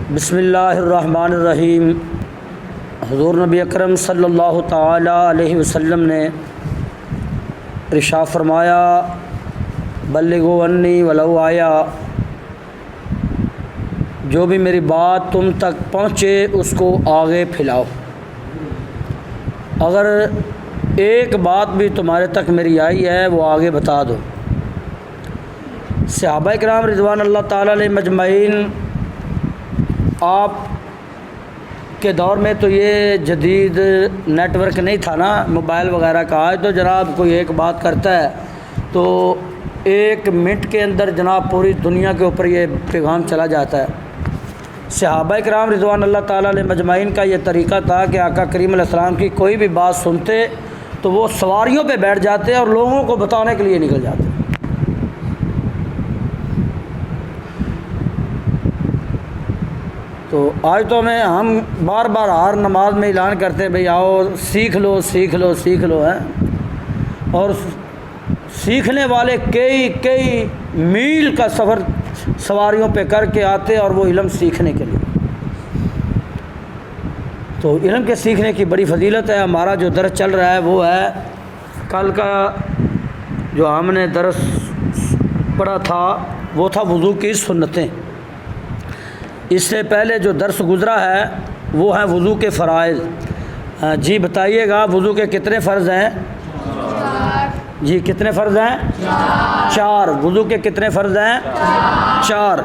بسم اللہ الرحمن الرحیم۔ حضور نبی اکرم صلی اللہ تعالی علیہ وسلم نے ارشاد فرمایا، بلغوا انی ولو آیا، جو بھی میری بات تم تک پہنچے اس کو آگے پھیلاؤ۔ اگر ایک بات بھی تمہارے تک میری آئی ہے وہ آگے بتا دو۔ صحابہ کرام رضوان اللہ تعالی علیہ مجمعین، آپ کے دور میں تو یہ جدید نیٹ ورک نہیں تھا نا، موبائل وغیرہ کا۔ آج تو جناب کوئی ایک بات کرتا ہے تو 1 منٹ کے اندر جناب پوری دنیا کے اوپر یہ پیغام چلا جاتا ہے۔ صحابہ کرام رضوان اللہ تعالیٰ علیہ مجمعین کا یہ طریقہ تھا کہ آقا کریم علیہ السلام کی کوئی بھی بات سنتے تو وہ سواریوں پہ بیٹھ جاتے اور لوگوں کو بتانے کے لیے نکل جاتے۔ تو آج تو ہم بار بار ہر نماز میں اعلان کرتے ہیں، بھئی آؤ سیکھ لو سیکھ لو سیکھ لو ہے، اور سیکھنے والے کئی میل کا سفر سواریوں پہ کر کے آتے اور وہ علم سیکھنے کے لیے۔ تو علم کے سیکھنے کی بڑی فضیلت ہے۔ ہمارا جو درس چل رہا ہے وہ ہے، کل کا جو ہم نے درس پڑھا تھا وہ تھا وضو کی سنتیں۔ اس سے پہلے جو درس گزرا ہے وہ ہیں وضو کے فرائض۔ جی بتائیے گا، وضو کے کتنے فرض ہیں؟ جی کتنے فرض ہیں؟ 4۔ وضو کے کتنے فرض ہیں؟ 4۔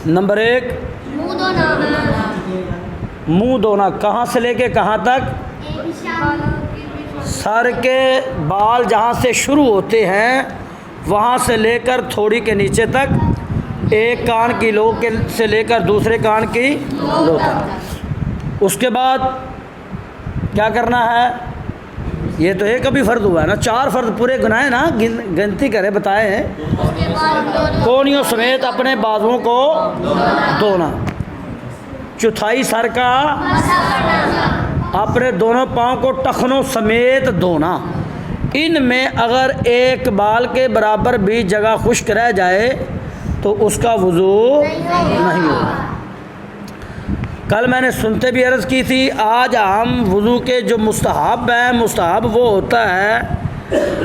نمبر 1 منہ دھونا۔ کہاں سے لے کے کہاں تک؟ سر کے بال جہاں سے شروع ہوتے ہیں وہاں سے لے کر تھوڑی کے نیچے تک، ایک کان کی لو سے لے کر دوسرے کان کی لو تک۔ اس کے بعد کیا کرنا ہے؟ یہ تو ایک ابھی فرض ہوا ہے نا، 4 فرض پورے گنائے نا، گنتی کرے بتائے ہیں۔ کونیوں سمیت اپنے بازوؤں کو دھونا، چوتھائی سر کا، اپنے دونوں پاؤں کو ٹخنوں سمیت دھونا۔ ان میں اگر ایک بال کے برابر بھی جگہ خشک رہ جائے تو اس کا وضو نہیں ہوگا۔ کل میں نے سنتے بھی عرض کی تھی، آج ہم وضو کے جو مستحب ہیں، مستحب وہ ہوتا ہے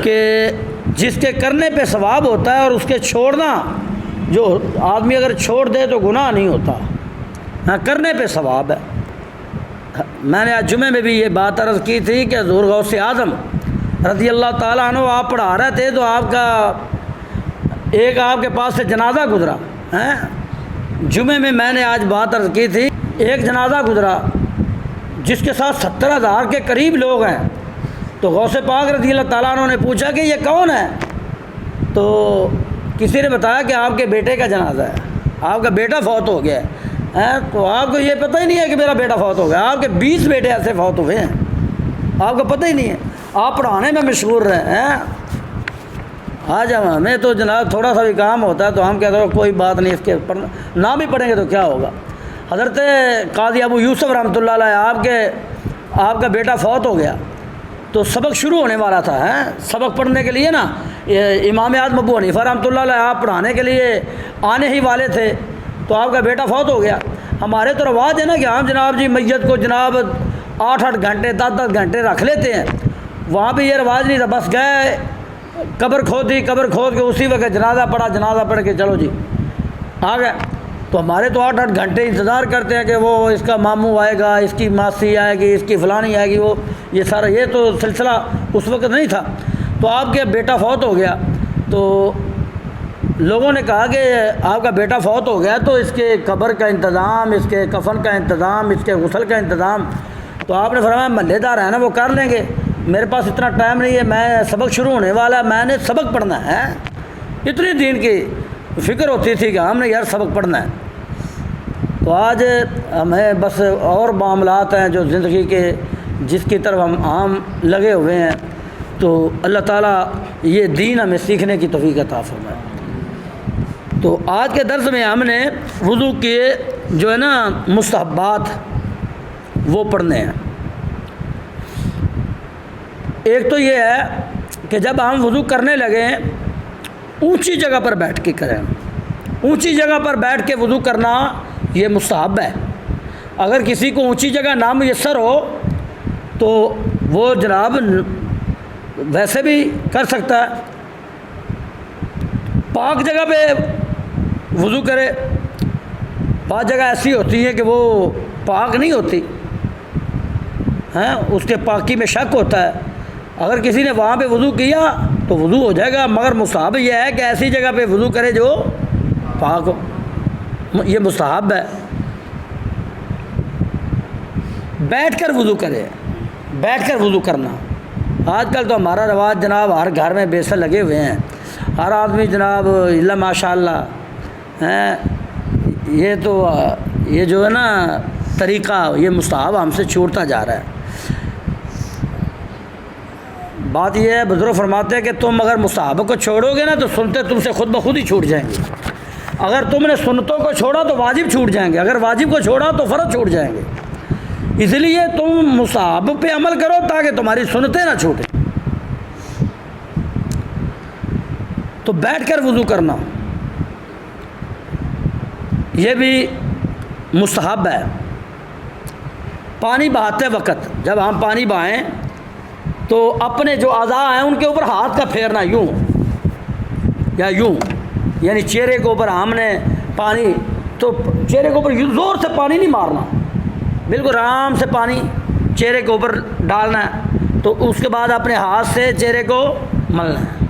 کہ جس کے کرنے پہ ثواب ہوتا ہے، اور اس کے چھوڑنا، جو آدمی اگر چھوڑ دے تو گناہ نہیں ہوتا، ہاں کرنے پہ ثواب ہے۔ میں نے آج جمعے میں بھی یہ بات عرض کی تھی کہ حضور غوث اعظم رضی اللہ تعالیٰ عنہ آپ پڑھا رہے تھے تو آپ کے پاس سے جنازہ گزرا ہے۔ جمعے میں نے آج بات عرض کی تھی، ایک جنازہ گزرا جس کے ساتھ 70,000 کے قریب لوگ ہیں۔ تو غوث پاک رضی اللہ تعالیٰ عنہ نے پوچھا کہ یہ کون ہے؟ تو کسی نے بتایا کہ آپ کے بیٹے کا جنازہ ہے، آپ کا بیٹا فوت ہو گیا ہے۔ تو آپ کو یہ پتہ ہی نہیں ہے کہ میرا بیٹا فوت ہو گیا، آپ کے 20 بیٹے ایسے فوت ہوئے ہیں، آپ کو پتہ ہی نہیں ہے، آپ پڑھانے میں مشغول رہے ہیں۔ آج ہمیں تو جناب تھوڑا سا بھی کام ہوتا ہے تو ہم کہتے ہیں کوئی بات نہیں، اس کے نہ بھی پڑھیں گے تو کیا ہوگا۔ حضرت قاضی ابو یوسف رحمۃ اللہ علیہ آپ کا بیٹا فوت ہو گیا تو سبق شروع ہونے والا تھا، سبق پڑھنے کے لیے نا، امام اعظم ابو حنیفہ رحمۃ اللہ علیہ آپ پڑھانے کے لیے آنے ہی والے تھے، تو آپ کا بیٹا فوت ہو گیا۔ ہمارے تو رواج ہے نا کہ ہم جناب جی میت کو جناب 8 گھنٹے 10 گھنٹے رکھ لیتے ہیں، وہاں بھی یہ رواج نہیں تھا، بس گئے قبر کھود کے اسی وقت جنازہ پڑھ کے چلو جی آ گئے۔ تو ہمارے تو 8 گھنٹے انتظار کرتے ہیں کہ وہ اس کا ماموں آئے گا، اس کی ماسی آئے گی، اس کی فلانی آئے گی، وہ یہ سارا یہ تو سلسلہ اس وقت نہیں تھا۔ تو آپ کے بیٹا فوت ہو گیا تو لوگوں نے کہا کہ آپ کا بیٹا فوت ہو گیا تو اس کے قبر کا انتظام، اس کے کفن کا انتظام، اس کے غسل کا انتظام، تو آپ نے فرمایا محلے دار ہیں نا وہ کر لیں گے، میرے پاس اتنا ٹائم نہیں ہے، میں سبق شروع ہونے والا ہے، میں نے سبق پڑھنا ہے۔ اتنی دین کی فکر ہوتی تھی کہ ہم نے یار سبق پڑھنا ہے۔ تو آج ہمیں بس اور معاملات ہیں جو زندگی کے جس کی طرف ہم عام لگے ہوئے ہیں، تو اللہ تعالیٰ یہ دین ہمیں سیکھنے کی توفیق عطا فرمائے۔ تو آج کے درس میں ہم نے وضو کے جو ہے نا مستحبات وہ پڑھنے ہیں۔ ایک تو یہ ہے کہ جب ہم وضو کرنے لگیں اونچی جگہ پر بیٹھ کے کریں۔ اونچی جگہ پر بیٹھ کے وضو کرنا یہ مستحب ہے۔ اگر کسی کو اونچی جگہ نامیسر ہو تو وہ جناب ویسے بھی کر سکتا ہے، پاک جگہ پہ وضو کرے۔ بعض جگہ ایسی ہوتی ہیں کہ وہ پاک نہیں ہوتی ہیں، اس کے پاکی میں شک ہوتا ہے، اگر کسی نے وہاں پہ وضو کیا تو وضو ہو جائے گا، مگر مستحب یہ ہے کہ ایسی جگہ پہ وضو کرے جو پاک ہو، یہ مستحب ہے۔ بیٹھ کر وضو کرے، بیٹھ کر وضو کرنا۔ آج کل تو ہمارا رواج جناب ہر گھر میں بیسن لگے ہوئے ہیں، ہر آدمی جناب اللہ ماشاء اللہ ہیں، یہ تو یہ جو ہے نا طریقہ یہ مستحب ہم سے چھوٹتا جا رہا ہے۔ بات یہ ہے بزرگ فرماتے ہیں کہ تم اگر مستحب کو چھوڑو گے نا تو سنتے تم سے خود بخود ہی چھوٹ جائیں گے، اگر تم نے سنتوں کو چھوڑا تو واجب چھوٹ جائیں گے، اگر واجب کو چھوڑا تو فرض چھوٹ جائیں گے۔ اس لیے تم مستحب پہ عمل کرو تاکہ تمہاری سنتیں نہ چھوٹیں۔ تو بیٹھ کر وضو کرنا یہ بھی مستحب ہے۔ پانی بہاتے وقت جب ہم پانی بہائیں تو اپنے جو اعضاء ہیں ان کے اوپر ہاتھ کا پھیرنا یوں یا یوں، یعنی چہرے کے اوپر ہم نے پانی تو چہرے کے اوپر یوں زور سے پانی نہیں مارنا، بالکل آرام سے پانی چہرے کے اوپر ڈالنا ہے، تو اس کے بعد اپنے ہاتھ سے چہرے کو ملنا ہے،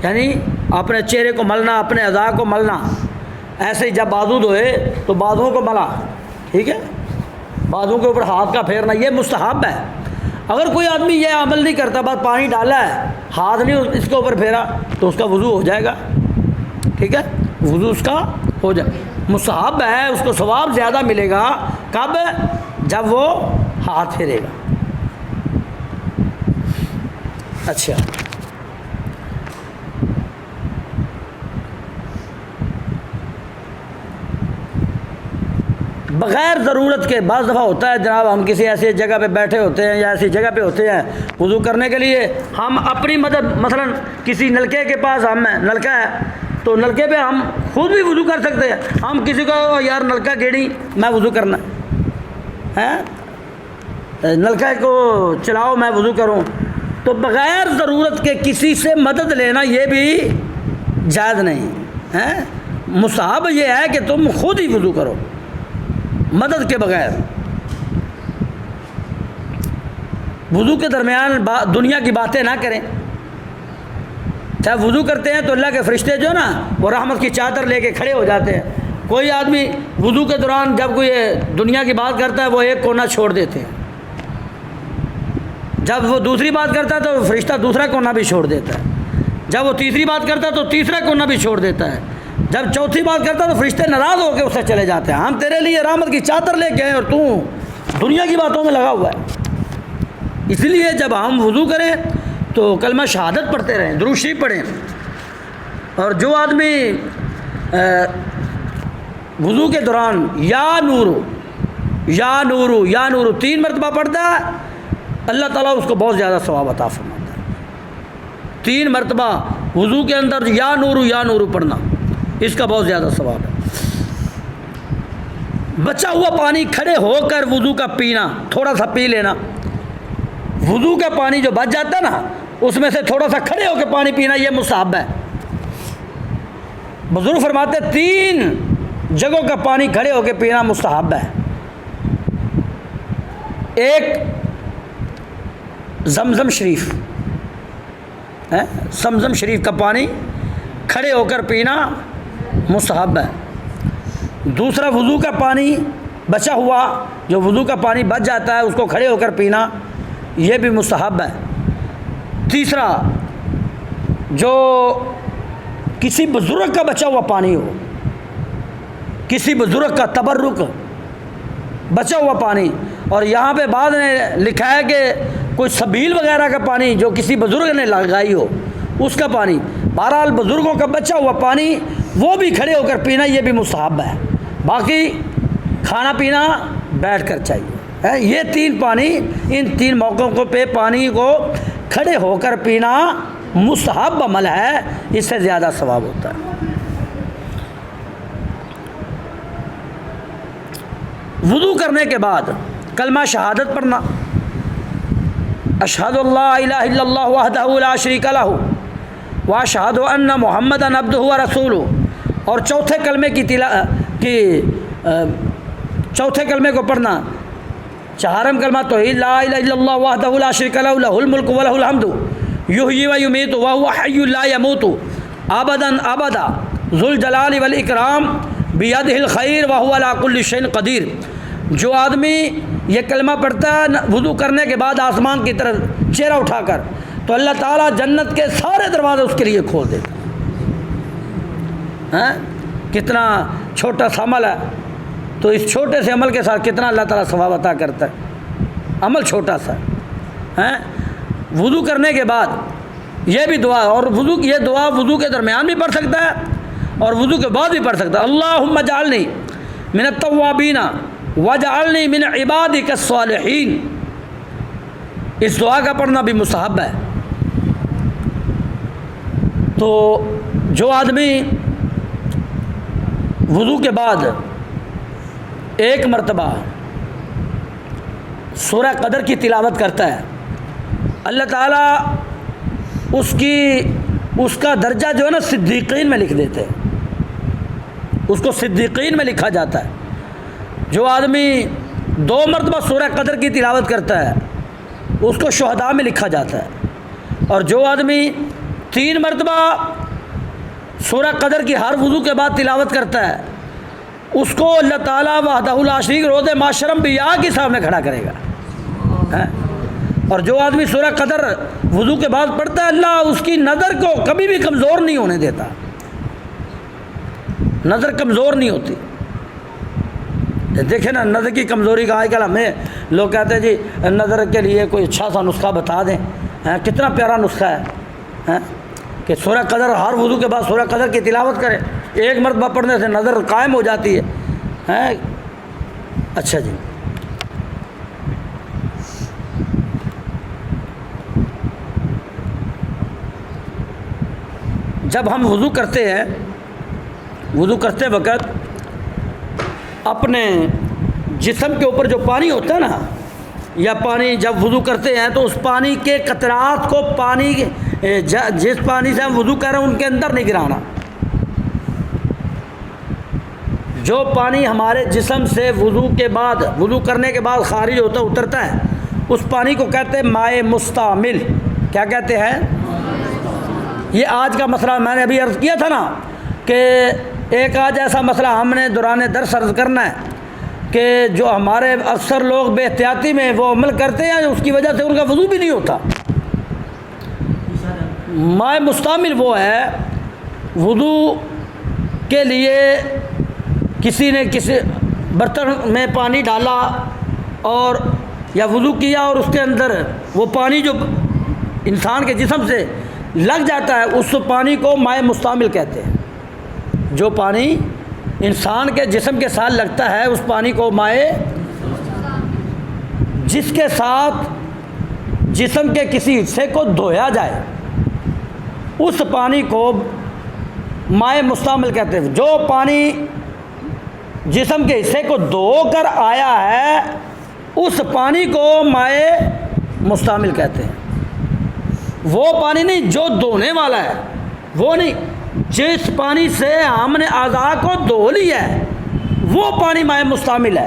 یعنی اپنے چہرے کو ملنا، اپنے اعضاء کو ملنا۔ ایسے ہی جب بازو دھوئے تو بازوؤں کو ملا، ٹھیک ہے، بازو کے اوپر ہاتھ کا پھیرنا یہ مستحب ہے۔ اگر کوئی آدمی یہ عمل نہیں کرتا، بس پانی ڈالا ہے ہاتھ نہیں اس کے اوپر پھیرا تو اس کا وضو ہو جائے گا، ٹھیک ہے، وضو اس کا ہو جائے، مستحب ہے، اس کو ثواب زیادہ ملے گا کب؟ جب وہ ہاتھ پھیرے گا۔ اچھا، بغیر ضرورت کے بعض دفعہ ہوتا ہے جناب ہم کسی ایسی جگہ پہ بیٹھے ہوتے ہیں یا ایسی جگہ پہ ہوتے ہیں وضو کرنے کے لیے، ہم اپنی مدد مثلا کسی نلکے کے پاس ہم ہیں، نلکا ہے تو نلکے پہ ہم خود بھی وضو کر سکتے ہیں، ہم کسی کو یار نلکا گیڑی میں وضو کرنا ہے، نلکا کو چلاؤ میں وضو کروں، تو بغیر ضرورت کے کسی سے مدد لینا یہ بھی جائز نہیں ہے۔ مستحب یہ ہے کہ تم خود ہی وضو کرو مدد کے بغیر۔ وضو کے درمیان دنیا کی باتیں نہ کریں، چاہے وضو کرتے ہیں تو اللہ کے فرشتے جو نا وہ رحمت کی چادر لے کے کھڑے ہو جاتے ہیں، کوئی آدمی وضو کے دوران جب کوئی دنیا کی بات کرتا ہے وہ ایک کونا چھوڑ دیتے ہیں، جب وہ دوسری بات کرتا ہے تو فرشتہ دوسرا کونا بھی چھوڑ دیتا ہے، جب وہ تیسری بات کرتا ہے تو تیسرا کونا بھی چھوڑ دیتا ہے، جب چوتھی بات کرتا ہے تو فرشتے ناراض ہو کے اس سے چلے جاتے ہیں، ہم تیرے لیے رحمت کی چادر لے کے آئے اور تو دنیا کی باتوں میں لگا ہوا ہے۔ اس لیے جب ہم وضو کریں تو کلمہ شہادت پڑھتے رہیں، درود شریف پڑھیں، اور جو آدمی وضو کے دوران یا نورو یا نورو یا نورو 3 مرتبہ پڑھتا ہے اللہ تعالیٰ اس کو بہت زیادہ ثواب عطا فرماتا ہے۔ 3 مرتبہ وضو کے اندر یا نورو پڑھنا اس کا بہت زیادہ ثواب ہے۔ بچا ہوا پانی کھڑے ہو کر وضو کا پینا، تھوڑا سا پی لینا، وضو کا پانی جو بچ جاتا ہے نا اس میں سے تھوڑا سا کھڑے ہو کے پانی پینا یہ مستحب ہے۔ بزرگ فرماتے 3 جگہوں کا پانی کھڑے ہو کے پینا مستحب ہے۔ ایک زمزم شریف ہے، زمزم شریف کا پانی کھڑے ہو کر پینا مستحب ہے۔ دوسرا وضو کا پانی بچا ہوا جو وضو کا پانی بچ جاتا ہے اس کو کھڑے ہو کر پینا یہ بھی مستحب ہے۔ تیسرا جو کسی بزرگ کا بچا ہوا پانی ہو، کسی بزرگ کا تبرک بچا ہوا پانی، اور یہاں پہ بعد نے لکھا ہے کہ کوئی سبیل وغیرہ کا پانی جو کسی بزرگ نے لگائی ہو اس کا پانی، بہرحال بزرگوں کا بچا ہوا پانی وہ بھی کھڑے ہو کر پینا یہ بھی مستحب ہے۔ باقی کھانا پینا بیٹھ کر چاہیے۔ یہ 3 پانی، ان 3 موقعوں کو پہ پانی کو کھڑے ہو کر پینا مستحب عمل ہے، اس سے زیادہ ثواب ہوتا ہے۔ وضو کرنے کے بعد کلمہ شہادت پڑھنا، اشہد اللہ الہ الا اللہ وحدہ لا شریک لہ واشہد ان محمدا عبدہ ورسولہ، اور چوتھے کلمے کو پڑھنا، چہارم کلمہ توحید لا الہ الا اللہ وحدہ لا شریک لہ لہ الملک ولہ الحمد یحیی و یمیت وہو حی لا یموت ابدا ابدا ذو الجلال والاکرام بیدہ الخیر وہو علی کل شیء قدیر۔ جو آدمی یہ کلمہ پڑھتا ہے وضو کرنے کے بعد آسمان کی طرف چہرہ اٹھا کر، تو اللہ تعالیٰ جنت کے سارے دروازے اس کے لیے کھول دیتا ہے۔ کتنا چھوٹا سا عمل ہے، تو اس چھوٹے سے عمل کے ساتھ کتنا اللہ تعالیٰ ثواب عطا کرتا ہے، عمل چھوٹا سا ہے۔ وضو کرنے کے بعد یہ بھی دعا، اور یہ دعا وضو کے درمیان بھی پڑھ سکتا ہے اور وضو کے بعد بھی پڑھ سکتا ہے۔ اللہم اجعلنی من التوابین واجعلنی من عبادک الصالحین، اس دعا کا پڑھنا بھی مستحب ہے۔ تو جو آدمی وضو کے بعد ایک مرتبہ سورہ قدر کی تلاوت کرتا ہے، اللہ تعالیٰ اس کا درجہ جو ہے نا صدیقین میں لکھ دیتے ہیں، اس کو صدیقین میں لکھا جاتا ہے۔ جو آدمی 2 مرتبہ سورہ قدر کی تلاوت کرتا ہے اس کو شہداء میں لکھا جاتا ہے، اور جو آدمی 3 مرتبہ سورہ قدر کی ہر وضو کے بعد تلاوت کرتا ہے اس کو اللہ تعالیٰ وحدہ لا شریک روز محشر انبیاء کے سامنے کھڑا کرے گا۔ اور جو آدمی سورہ قدر وضو کے بعد پڑھتا ہے اللہ اس کی نظر کو کبھی بھی کمزور نہیں ہونے دیتا، نظر کمزور نہیں ہوتی۔ دیکھیں نا نظر کی کمزوری کا آج کل ہمیں لوگ کہتے ہیں جی نظر کے لیے کوئی اچھا سا نسخہ بتا دیں، کتنا پیارا نسخہ ہے کہ سورہ قدر ہر وضو کے بعد سورہ قدر کی تلاوت کرے، ایک مرتبہ پڑھنے سے نظر قائم ہو جاتی ہے۔ اچھا جی، جب ہم وضو کرتے ہیں، وضو کرتے وقت اپنے جسم کے اوپر جو پانی ہوتا ہے نا، یا پانی جب وضو کرتے ہیں تو اس پانی کے قطرات کو جس پانی سے ہم وضو کر رہے ہیں ان کے اندر نہیں گرانا۔ جو پانی ہمارے جسم سے وضو کرنے کے بعد خارج ہوتا اترتا ہے اس پانی کو کہتے ہیں مائع مستعمل۔ کیا کہتے ہیں؟ یہ آج کا مسئلہ میں نے ابھی عرض کیا تھا نا کہ ایک آج ایسا مسئلہ ہم نے دوران درس عرض کرنا ہے کہ جو ہمارے اکثر لوگ بے احتیاطی میں وہ عمل کرتے ہیں اس کی وجہ سے ان کا وضو بھی نہیں ہوتا۔ مائع مستعمل وہ ہے وضو کے لیے کسی نے کسی برتن میں پانی ڈالا اور یا وضو کیا اور اس کے اندر وہ پانی جو انسان کے جسم سے لگ جاتا ہے اس پانی کو مائع مستعمل کہتے ہیں۔ جو پانی انسان کے جسم کے ساتھ لگتا ہے اس پانی کو مائع، جس کے ساتھ جسم کے کسی حصے کو دھویا جائے اس پانی کو مائع مستعمل کہتے ہیں۔ جو پانی جسم کے حصے کو دھو کر آیا ہے اس پانی کو مائع مستعمل کہتے ہیں۔ وہ پانی نہیں جو دھونے والا ہے، وہ نہیں، جس پانی سے ہم نے اعضاء کو دھو لیا ہے وہ پانی مائع مستعمل ہے۔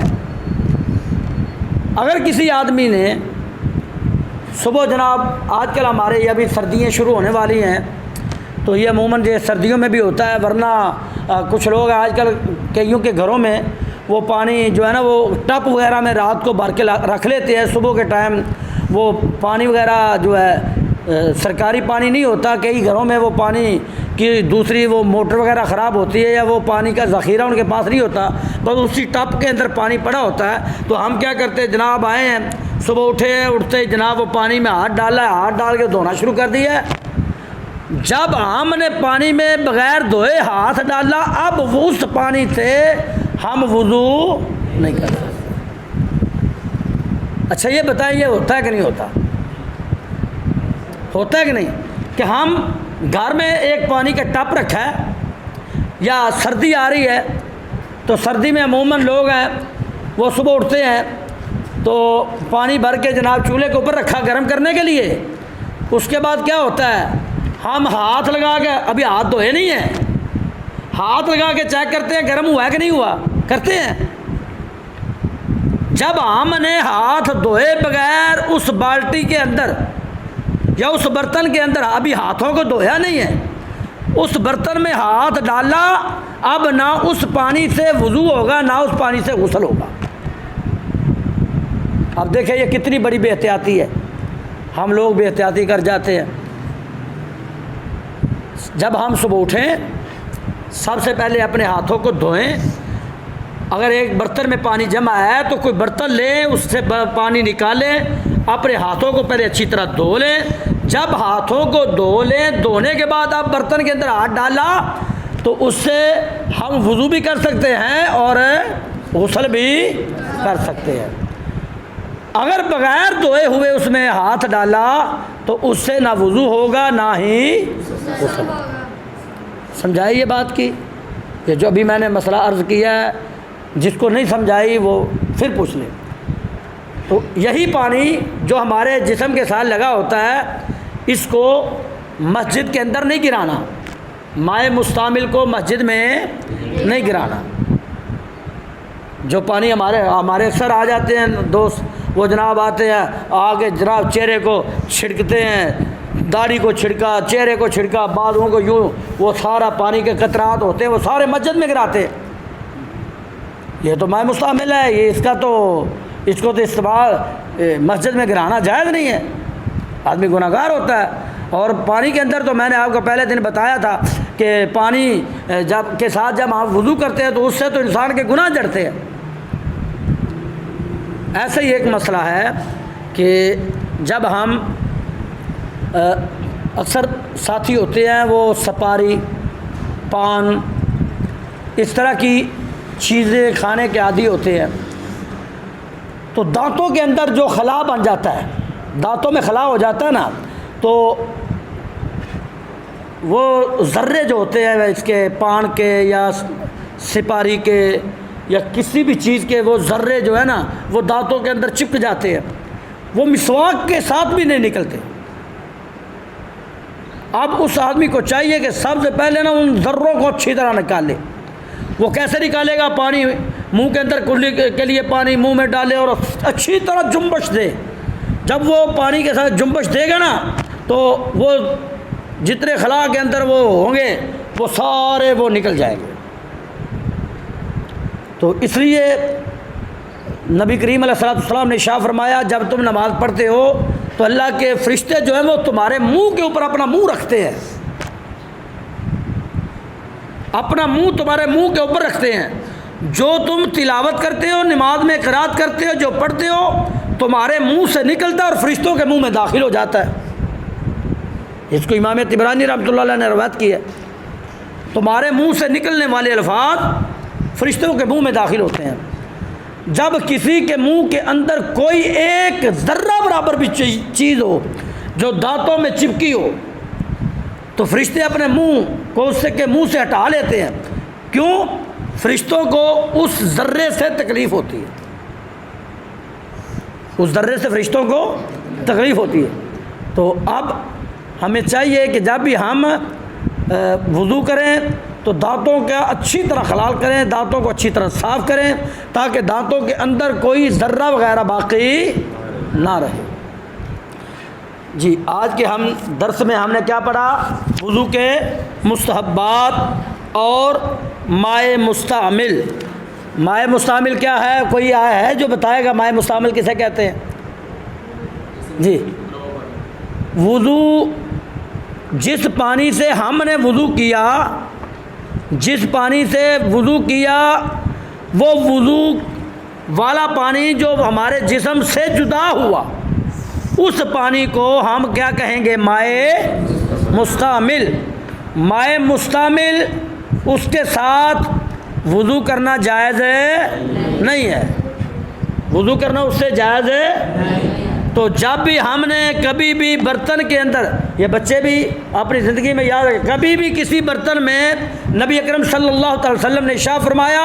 اگر کسی آدمی نے صبح جناب آج کل ہمارے یہ ابھی سردیاں شروع ہونے والی ہیں تو یہ عموماً یہ سردیوں میں بھی ہوتا ہے، ورنہ کچھ لوگ آج کل کئیوں کے گھروں میں وہ پانی جو ہے نا وہ ٹپ وغیرہ میں رات کو بھر کے رکھ لیتے ہیں، صبح کے ٹائم وہ پانی وغیرہ جو ہے سرکاری پانی نہیں ہوتا، کئی گھروں میں وہ پانی کی دوسری وہ موٹر وغیرہ خراب ہوتی ہے یا وہ پانی کا ذخیرہ ان کے پاس نہیں ہوتا، بس اسی ٹپ کے اندر پانی پڑا ہوتا ہے۔ تو ہم کیا کرتے ہیں جناب آئے ہیں صبح اٹھتے ہی جناب وہ پانی میں ہاتھ ڈالا ہے، ہاتھ ڈال کے دھونا شروع کر دیا ہے۔ جب ہم نے پانی میں بغیر دھوئے ہاتھ ڈالا اب اس پانی سے ہم وضو نہیں کر سکتے۔ اچھا یہ بتائیں یہ ہوتا ہے کہ نہیں ہوتا؟ ہوتا ہے کہ نہیں کہ ہم گھر میں ایک پانی کا ٹپ رکھا ہے یا سردی آ رہی ہے تو سردی میں عموماً لوگ ہیں وہ صبح اٹھتے ہیں تو پانی بھر کے جناب چولہے کے اوپر رکھا گرم کرنے کے لیے، اس کے بعد کیا ہوتا ہے، ہم ہاتھ لگا کے، ابھی ہاتھ دھوئے نہیں ہیں، ہاتھ لگا کے چیک کرتے ہیں گرم ہوا ہے کہ نہیں ہوا، کرتے ہیں۔ جب ہم نے ہاتھ دھوئے بغیر اس بالٹی کے اندر یا اس برتن کے اندر، ابھی ہاتھوں کو دھویا نہیں ہے، اس برتن میں ہاتھ ڈالا، اب نہ اس پانی سے وضو ہوگا نہ اس پانی سے غسل ہوگا۔ اب دیکھیں یہ کتنی بڑی بے احتیاطی ہے، ہم لوگ بے احتیاطی کر جاتے ہیں۔ جب ہم صبح اٹھیں سب سے پہلے اپنے ہاتھوں کو دھوئیں، اگر ایک برتن میں پانی جمع ہے تو کوئی برتن لیں، اس سے پانی نکالیں، اپنے ہاتھوں کو پہلے اچھی طرح دھو لیں۔ جب ہاتھوں کو دھو لیں، دھونے کے بعد آپ برتن کے اندر ہاتھ ڈالا تو اس سے ہم وضو بھی کر سکتے ہیں اور غسل بھی کر سکتے ہیں۔ اگر بغیر دھوئے ہوئے اس میں ہاتھ ڈالا تو اس سے نہ وضو ہوگا نہ ہی غسل۔ سمجھائی یہ بات کی؟ یہ جو ابھی میں نے مسئلہ عرض کیا ہے، جس کو نہیں سمجھائی وہ پھر پوچھ لے۔ تو یہی پانی جو ہمارے جسم کے ساتھ لگا ہوتا ہے، اس کو مسجد کے اندر نہیں گرانا، مائع مستعمل کو مسجد میں نہیں گرانا۔ جو پانی ہمارے اکثر آ جاتے ہیں دوست، وہ جناب آتے ہیں، آگے جناب چہرے کو چھڑکتے ہیں، داڑھی کو چھڑکا، چہرے کو چھڑکا، بالوں کو یوں، وہ سارا پانی کے قطرات ہوتے ہیں وہ سارے مسجد میں گراتے ہیں۔ یہ تو مائع مستعمل ہے، یہ اس کو تو استعمال مسجد میں گرانا جائز نہیں ہے، آدمی گناہگار ہوتا ہے۔ اور پانی کے اندر تو میں نے آپ کو پہلے دن بتایا تھا کہ پانی کے ساتھ جب آپ وضو کرتے ہیں تو اس سے تو انسان کے گناہ جڑتے ہیں۔ ایسا ہی ایک مسئلہ ہے کہ جب ہم اکثر ساتھی ہوتے ہیں وہ سپاری، پان، اس طرح کی چیزیں کھانے کے عادی ہوتے ہیں، تو دانتوں کے اندر جو خلا بن جاتا ہے، دانتوں میں خلا ہو جاتا ہے نا، تو وہ ذرے جو ہوتے ہیں اس کے پان کے یا سپاری کے یا کسی بھی چیز کے، وہ ذرے جو ہے نا وہ دانتوں کے اندر چپک جاتے ہیں، وہ مسواک کے ساتھ بھی نہیں نکلتے۔ اب اس آدمی کو چاہیے کہ سب سے پہلے نا ان ذروں کو اچھی طرح نکال لے۔ وہ کیسے نکالے گا؟ پانی منہ کے اندر کلی کے لیے پانی منہ میں ڈالے اور اچھی طرح جنبش دے۔ جب وہ پانی کے ساتھ جنبش دے گا نا تو وہ جتنے خلا کے اندر وہ ہوں گے وہ سارے وہ نکل جائیں گے۔ تو اس لیے نبی کریم علیہ السلام نے ارشاد فرمایا، جب تم نماز پڑھتے ہو تو اللہ کے فرشتے جو ہیں وہ تمہارے منہ کے اوپر اپنا منہ رکھتے ہیں، اپنا منہ تمہارے منہ کے اوپر رکھتے ہیں۔ جو تم تلاوت کرتے ہو، نماز میں قرات کرتے ہو، جو پڑھتے ہو، تمہارے منہ سے نکلتا ہے اور فرشتوں کے منہ میں داخل ہو جاتا ہے۔ اس کو امام طبرانی رحمۃ اللہ علیہ نے روایت کی ہے۔ تمہارے منہ سے نکلنے والے الفاظ فرشتوں کے منہ میں داخل ہوتے ہیں۔ جب کسی کے منہ کے اندر کوئی ایک ذرہ برابر بھی چیز ہو جو دانتوں میں چپکی ہو تو فرشتے اپنے منہ کو اس کے منہ سے ہٹا لیتے ہیں۔ کیوں؟ فرشتوں کو اس ذرے سے تکلیف ہوتی ہے، اس ذرے سے فرشتوں کو تکلیف ہوتی ہے۔ تو اب ہمیں چاہیے کہ جب بھی ہم وضو کریں تو دانتوں کا اچھی طرح خلال کریں، دانتوں کو اچھی طرح صاف کریں تاکہ دانتوں کے اندر کوئی ذرہ وغیرہ باقی نہ رہے۔ جی، آج کے ہم درس میں ہم نے کیا پڑھا؟ وضو کے مستحبات اور مائع مستعمل۔ مائع مستعمل کیا ہے؟ کوئی آیا ہے جو بتائے گا مائع مستعمل کسے کہتے ہیں؟ جی، وضو جس پانی سے ہم نے وضو کیا، جس پانی سے وضو کیا، وہ وضو والا پانی جو ہمارے جسم سے جدا ہوا، اس پانی کو ہم کیا کہیں گے؟ مائع مستعمل۔ مائع مستعمل، اس کے ساتھ وضو کرنا جائز نہیں ہے، وضو کرنا اس سے جائز ہے۔ تو جب بھی ہم نے کبھی بھی برتن کے اندر، یہ بچے بھی اپنی زندگی میں یاد رکھیں، کبھی بھی کسی برتن میں نبی اکرم صلی اللہ علیہ وسلم نے ارشاد فرمایا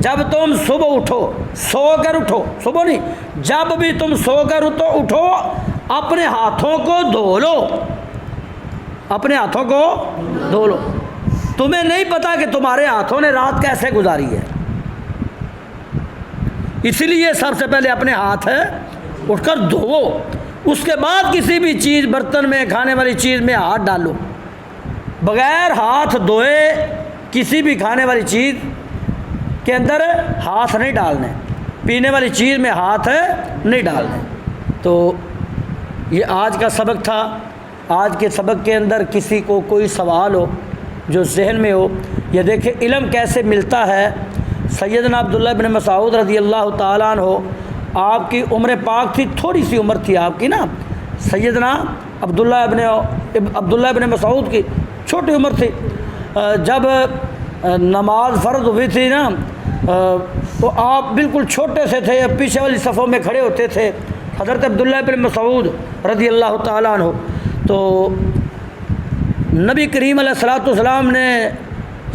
جب تم صبح اٹھو، سو کر اٹھو، صبح نہیں، جب بھی تم سو کر اٹھو اپنے ہاتھوں کو دھو لو، اپنے ہاتھوں کو دھو لو۔ تمہیں نہیں پتا کہ تمہارے ہاتھوں نے رات کیسے گزاری ہے، اسی لیے سب سے پہلے اپنے ہاتھ اٹھ کر دھوو، اس کے بعد کسی بھی چیز، برتن میں، کھانے والی چیز میں ہاتھ ڈالو۔ بغیر ہاتھ دھوئے کسی بھی کھانے والی چیز کے اندر ہاتھ نہیں ڈالنے، پینے والی چیز میں ہاتھ نہیں ڈالنے۔ تو یہ آج کا سبق تھا۔ آج کے سبق کے اندر کسی کو کوئی سوال ہو جو ذہن میں ہو، یہ دیکھیں علم کیسے ملتا ہے۔ سیدنا عبداللہ بن مسعود رضی اللہ تعالیٰ عنہ، آپ کی عمر پاک تھی، تھوڑی سی عمر تھی آپ کی نا، سیدنا عبداللہ بن مسعود کی چھوٹی عمر تھی۔ جب نماز فرض ہوئی تھی نا تو آپ بالکل چھوٹے سے تھے، پیچھے والی صفوں میں کھڑے ہوتے تھے، حضرت عبداللہ بن مسعود رضی اللہ تعالیٰ عنہ۔ تو نبی کریم علیہ الصلوۃ والسلام نے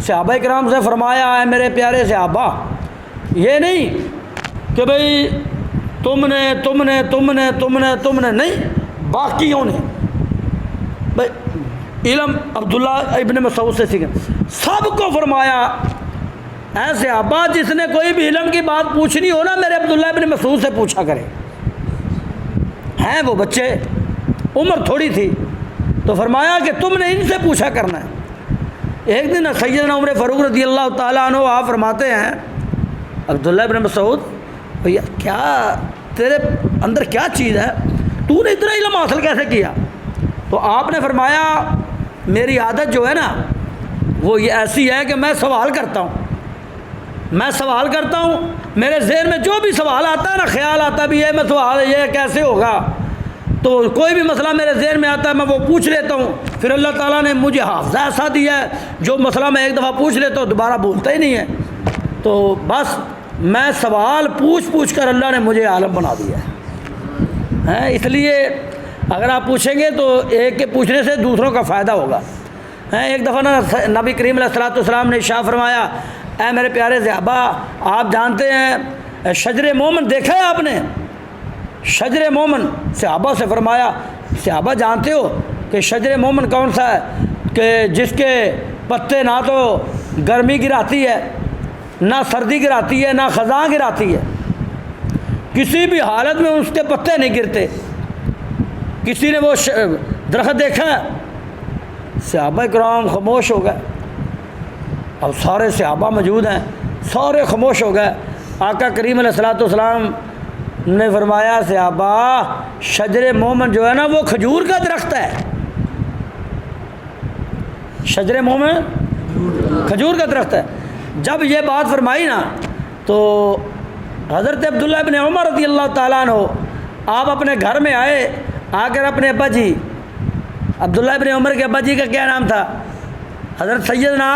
صحابہ کرام سے فرمایا، اے میرے پیارے صحابہ، یہ نہیں کہ بھئی تم نے نہیں، باقیوں نے بھئی علم عبداللہ ابن مسعود سے سیکھیں، سب کو فرمایا اے صحابہ جس نے کوئی بھی علم کی بات پوچھنی ہو نا میرے عبداللہ ابن مسعود سے پوچھا کرے۔ ہیں وہ بچے، عمر تھوڑی تھی، تو فرمایا کہ تم نے ان سے پوچھا کرنا ہے۔ ایک دن سیدنا عمر فاروق رضی اللہ تعالیٰ عنہ آپ فرماتے ہیں، عبداللہ ابن مسعود بھیا کیا تیرے اندر کیا چیز ہے، تو نے اتنا علم حاصل کیسے کیا؟ تو آپ نے فرمایا میری عادت جو ہے نا وہ یہ ایسی ہے کہ میں سوال کرتا ہوں، میرے ذہن میں جو بھی سوال آتا ہے نا، خیال آتا بھی ہے میں سوال یہ کیسے ہوگا، تو کوئی بھی مسئلہ میرے ذہن میں آتا ہے میں وہ پوچھ لیتا ہوں، پھر اللہ تعالیٰ نے مجھے حافظہ ایسا دیا ہے جو مسئلہ میں ایک دفعہ پوچھ لیتا ہوں دوبارہ بولتا ہی نہیں ہے۔ تو بس میں سوال پوچھ کر اللہ نے مجھے عالم بنا دیا ہے۔ اس لیے اگر آپ پوچھیں گے تو ایک کے پوچھنے سے دوسروں کا فائدہ ہوگا۔ ایک دفعہ نا نبی کریم علیہ الصلوۃ والسلام نے ارشاد فرمایا، اے میرے پیارے صحابہ، آپ جانتے ہیں شجر مومن دیکھا ہے آپ نے؟ شجر مومن، صحابہ سے فرمایا صحابہ جانتے ہو کہ شجر مومن کون سا ہے کہ جس کے پتے نہ تو گرمی گراتی ہے، نہ سردی گراتی ہے، نہ خزاں گراتی ہے، کسی بھی حالت میں اس کے پتے نہیں گرتے۔ کسی نے وہ درخت دیکھا ہے؟ صحابہ کرام خاموش ہو گئے۔ اب سارے صحابہ موجود ہیں، سارے خاموش ہو گئے۔ آقا کریم علیہ الصلوۃ والسلام نے فرمایا صحابہ شجر مومن جو ہے نا وہ کھجور کا درخت ہے، شجر مومن کھجور کا درخت ہے۔ جب یہ بات فرمائی نا تو حضرت عبداللہ ابن عمر رضی اللہ تعالیٰ عنہ آپ اپنے گھر میں آئے، آ کر اپنے ابا جی، عبداللہ ابن عمر کے ابا جی کا کیا نام تھا؟ حضرت سیدنا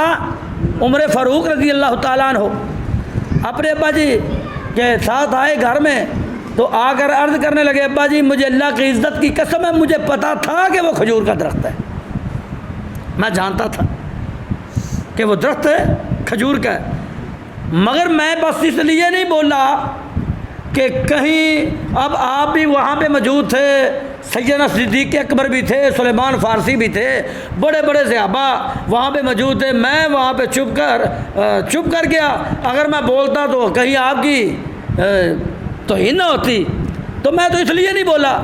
عمر فاروق رضی اللہ تعالیٰ عنہ، اپنے ابا جی کے ساتھ آئے گھر میں، تو آ کر عرض کرنے لگے ابا جی مجھے اللہ کی عزت کی قسم ہے مجھے پتا تھا کہ وہ کھجور کا درخت ہے، میں جانتا تھا کہ وہ درخت ہے کھجور کا ہے، مگر میں بس اس لیے نہیں بولا کہ کہیں اب آپ بھی وہاں پہ موجود تھے، سیدنا صدیق اکبر بھی تھے، سلیمان فارسی بھی تھے، بڑے بڑے صحابہ وہاں پہ موجود تھے، میں وہاں پہ چھپ کر گیا، اگر میں بولتا تو کہیں آپ کی توہین نہ ہوتی، تو میں تو اس لیے نہیں بولا۔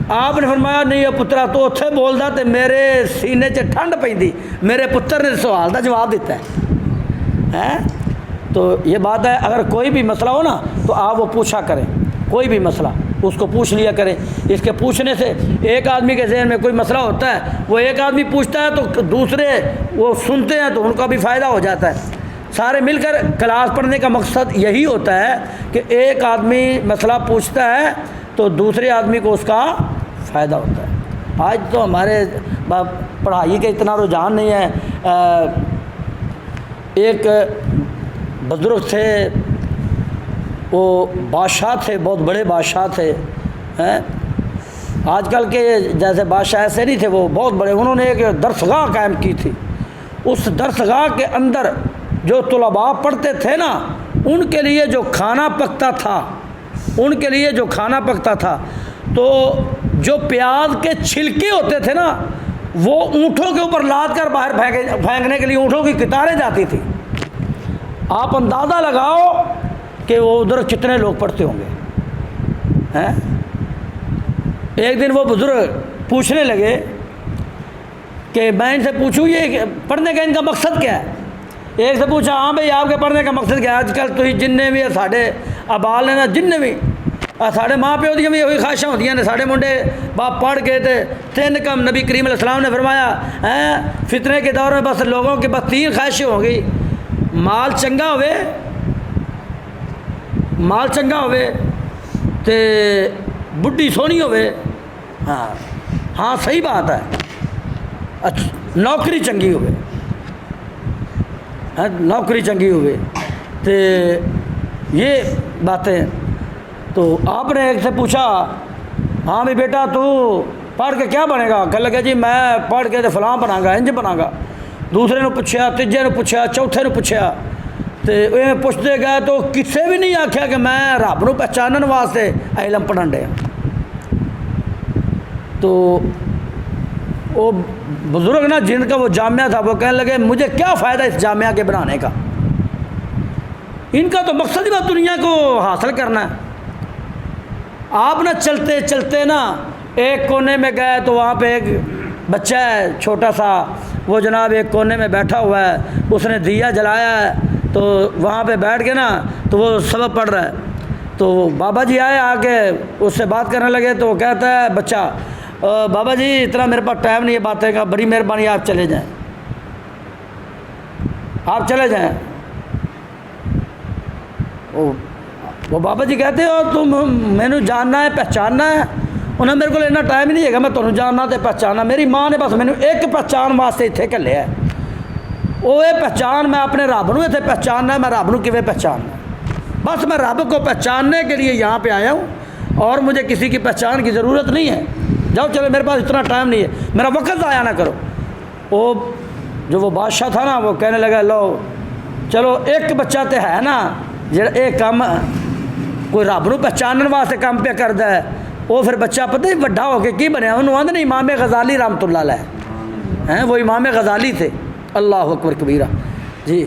آپ نے فرمایا نہیں پترا تو اتھے بولدا تے میرے سینے 'چ ٹھنڈ پیندی، میرے پتر نے سوال دا جواب دیتا ہے۔ تو یہ بات ہے، اگر کوئی بھی مسئلہ ہو نا تو آپ وہ پوچھا کریں، کوئی بھی مسئلہ اس کو پوچھ لیا کریں۔ اس کے پوچھنے سے ایک آدمی کے ذہن میں کوئی مسئلہ ہوتا ہے، وہ ایک آدمی پوچھتا ہے تو دوسرے وہ سنتے ہیں تو ان کا بھی فائدہ ہو جاتا ہے۔ سارے مل کر کلاس پڑھنے کا مقصد یہی ہوتا ہے کہ ایک آدمی مسئلہ پوچھتا ہے تو دوسرے آدمی کو اس کا فائدہ ہوتا ہے۔ آج تو ہمارے پڑھائی کا اتنا رجحان نہیں ہے۔ ایک بزرگ تھے، وہ بادشاہ تھے، بہت بڑے بادشاہ تھے۔ آج کل کے جیسے بادشاہ ایسے نہیں تھے، وہ بہت بڑے، انہوں نے ایک درسگاہ قائم کی تھی۔ اس درسگاہ کے اندر جو طلباء پڑھتے تھے نا ان کے لیے جو کھانا پکتا تھا، ان کے لیے جو کھانا پکتا تھا، تو جو پیاز کے چھلکے ہوتے تھے نا وہ اونٹوں کے اوپر لاد کر باہر پھینکنے کے لیے اونٹوں کی قطاریں جاتی تھی۔ آپ اندازہ لگاؤ کہ وہ ادھر کتنے لوگ پڑھتے ہوں گے ہیں۔ ایک دن وہ بزرگ پوچھنے لگے کہ میں ان سے پوچھوں یہ پڑھنے کا ان کا مقصد کیا ہے؟ ایک سے پوچھا ہاں بھائی آپ کے پڑھنے کا مقصد کیا ہے؟ آج کل تو جننے بھی ساڈے ابال نے نا جننے بھی ساڈے ماں پیو دیا بھی وہی خواہشاں ہوتی ہیں ساڈے منڈے باپ پڑھ کے تین کم نبی کریم علیہ السلام نے فرمایا فتنے کے دور میں بس لوگوں کی بس 3 خواہشیں ہوں گی، مال چنگا ہوئے، مال چنگا ہوئے تے بڈھی سونی ہوئے، ہاں صحیح بات ہے، نوکری چنگی ہوئے، نوکری چنگی ہوئے، تے یہ باتیں۔ تو آپ نے ایک سے پوچھا ہاں بھی بیٹا تو پڑھ کے کیا بنے گا؟ کہنے لگا جی میں پڑھ کے تو فلاں بنا گا، انج بنا گا۔ دوسرے نے پوچھا، تیجے نے پوچھا، چوتھے نے پوچھا، تو یہ پوچھتے گئے تو کسے بھی نہیں آکھیا کہ میں رب نو پہچانن واسطے علم پڑھن ڈیا۔ تو وہ بزرگ نا جن کا وہ جامعہ تھا وہ کہنے لگے مجھے کیا فائدہ اس جامعہ کے بنانے کا، ان کا تو مقصد ہی بس دنیا کو حاصل کرنا ہے۔ آپ نہ چلتے چلتے نا ایک کونے میں گئے تو وہاں پہ ایک بچہ ہے چھوٹا سا، وہ جناب ایک کونے میں بیٹھا ہوا ہے، اس نے دیا جلایا ہے، تو وہاں پہ بیٹھ کے نا تو وہ سبق پڑھ رہا ہے۔ تو بابا جی آئے، آ کے اس سے بات کرنے لگے، تو وہ کہتا ہے بچہ بابا جی اتنا میرے پاس ٹائم نہیں ہے باتیں کا، بڑی مہربانی آپ چلے جائیں، آپ چلے جائیں۔ وہ بابا جی کہتے ہو تم مینو جاننا ہے پہچاننا ہے، انہیں میرے کو اتنا ٹائم نہیں ہے کہ میں تمہیں جاننا تے پہچاننا، میری ماں نے بس مینو ایک پہچان واسطے اتنے گھلیا ہے، وہ یہ پہچان میں اپنے رب نو اتنے پہچاننا ہے، میں رب نو کیویں پہچاننا ہے، بس میں رب کو پہچاننے کے لیے یہاں پہ آیا ہوں اور مجھے کسی کی پہچان کی ضرورت نہیں ہے، جاؤ چلو میرے پاس اتنا ٹائم نہیں ہے، میرا وقت ضائع نہ کرو۔ وہ جو وہ بادشاہ تھا نا وہ کہنے لگا لو چلو ایک بچہ تے ہے نا جڑا ایک کام کوئی رب نو پہچاننے واسطے کام پہ کرتا ہے، وہ پھر بچہ پتہ ہی بڑا ہو کے کی بنیا، انہوں آدھے نہیں امام غزالی رحمۃ اللہ علیہ ہیں، وہ امام غزالی تھے، اللہ اکبر کبیرہ۔ جی